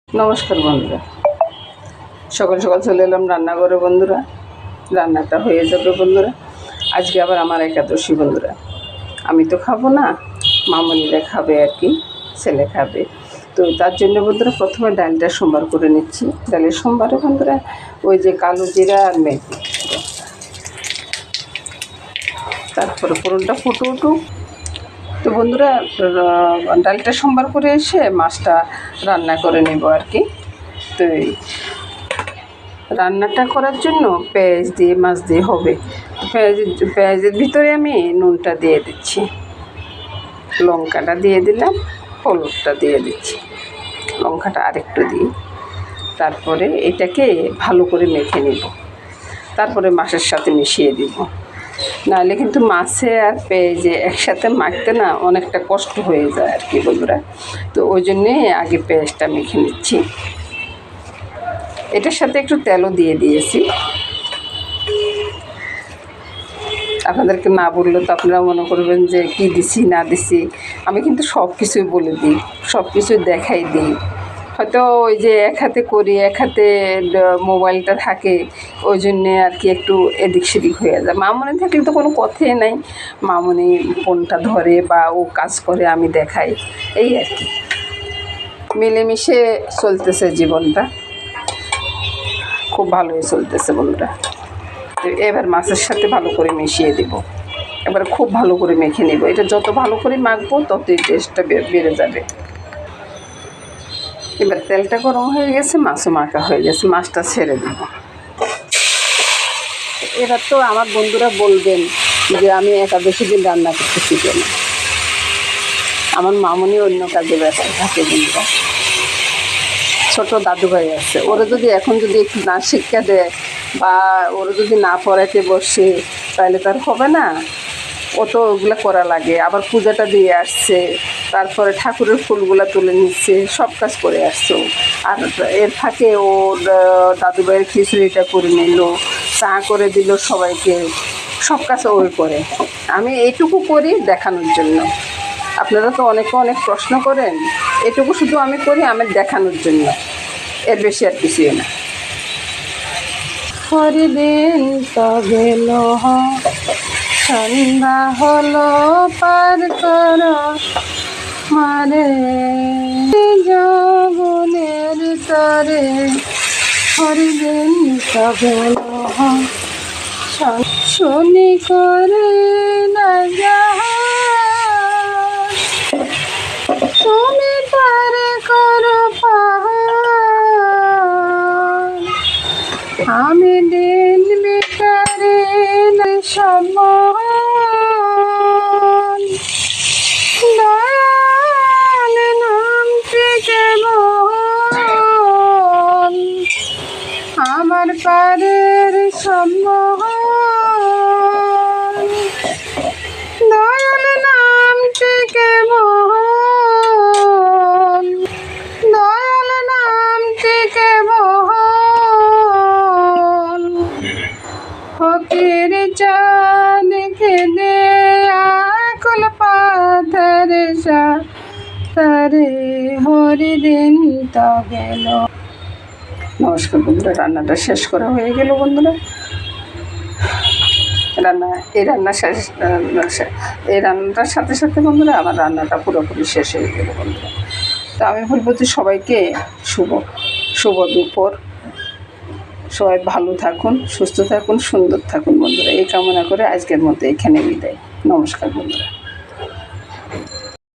নমস্কার বন্ধুরা, সকাল সকাল চলে এলাম রান্নাঘরে বন্ধুরা। রান্নাটা হয়ে যাবে বন্ধুরা। আজকে আবার আমার একাদশী বন্ধুরা। আমি তো খাবো না, মামনিরা খাবে আর কি, ছেলে খাবে। তো তার জন্য বন্ধুরা প্রথমে ডালটা সোমবার করে নিচ্ছি। ডালের সোমবারে বন্ধুরা ওই যে কালো জিরা আর মেথি, তারপরে ফোড়নটা ফুটে উঠুক। তো বন্ধুরা ডালটা সোমবার করে এসে মাছটা রান্না করে নেব আর কি। তো রান্নাটা করার জন্য পেঁয়াজ দিয়ে মাছ দিয়ে হবে। পেঁয়াজের ভিতরে আমি নুনটা দিয়ে দিচ্ছি, লঙ্কাটা দিয়ে দিলাম, হলুদটা দিয়ে দিচ্ছি, লঙ্কাটা আরেকটু দিই। তারপরে এটাকে ভালো করে মেখে নেব, তারপরে মাছের সাথে মিশিয়ে দিব। নাহলে কিন্তু মাছে আর পেঁয়াজে একসাথে মাখতে না অনেকটা কষ্ট হয়ে যায় আর কি বন্ধুরা। তো ওই জন্যে আগে পেঁয়াজটা মেখে নিচ্ছি। এটার সাথে একটু তেলও দিয়ে দিয়েছি। আপনাদেরকে না বললে তো আপনারা মনে করবেন যে কি দিছি না দিছি। আমি কিন্তু সব কিছুই বলে দিই, সব কিছুই দেখাই দিই। হয়তো ওই যে এক হাতে করি, এক হাতে মোবাইলটা থাকে, ওই জন্যে আর কি একটু এদিক সেদিক হয়ে যায়। মামনি থাকলে তো কোনো কথাই নাই, মামনি ফোনটা ধরে বা ও কাজ করে, আমি দেখাই, এই আর কি। মিলেমিশে চলতেছে জীবনটা, খুব ভালোই চলতেছে বন্ধুরা। তো এবার মাছের সাথে ভালো করে মিশিয়ে দেব, এবার খুব ভালো করে মেখে নেব। এটা যত ভালো করে মাখবো ততই টেস্টটা বেড়ে যাবে। এবার তেলটা গরম হয়ে গেছে, মাছও মাখা হয়ে গেছে, মাছটা ছেড়ে দেব। এবার তো আমার বন্ধুরা বলবেন যে আমি একাদশী দিন রান্না করতেছি কেন। আমার মামনি অন্য কাজে ব্যস্ত থাকে বন্ধুরা। ছোট দাদু ভাই আছে, ওরা যদি এখন যদি একটু না শিক্ষা দেয় বা ওরা যদি না পড়াইতে বসে তাহলে তার হবে না। ও তো ওগুলো করা লাগে, আবার পূজাটা দিয়ে আসছে, তারপরে ঠাকুরের ফুলগুলো তুলে নিচ্ছে, সব কাজ করে আসছে। আর এর ফাঁকে ওর দাদুভাইয়ের খিচুড়িটা করে নিল, চা করে দিল সবাইকে, সব কাজ ওই করে। আমি এইটুকু করি দেখানোর জন্য। আপনারা তো অনেকে অনেক প্রশ্ন করেন, এটুকু শুধু আমি করি আমার দেখানোর জন্য, এর বেশি আর কিছুই না। হরিদিন তো গেল, সন্ধ্যা হলো, পার কর মারে জগনের তরে। হরিদিন তো গেল, শুনি করে না যা, তুমি তারে করো পাহাড়। আমি দিন বেকারে সমান, দয়াল নামটি কেবল আমার পারের সম্মান। দয়াল নামটি কেবল, দয়াল নামটি কেবল ফকির চাঁদ খেদে আকুল পাথর তারে হরিদিন তো গেল। নমস্কার বন্ধুরা, রান্নাটা শেষ করা হয়ে গেল বন্ধুরা। এই রান্নাটার সাথে সাথে বন্ধুরা আমার রান্নাটা পুরোপুরি শেষ হয়ে গেল বন্ধুরা। তো আমি বলবো যে সবাইকে শুভ দুপুর। সবাই ভালো থাকুন, সুস্থ থাকুন, সুন্দর থাকুন বন্ধুরা। এই কামনা করে আজকের মতো এখানে বিদায়। নমস্কার বন্ধুরা।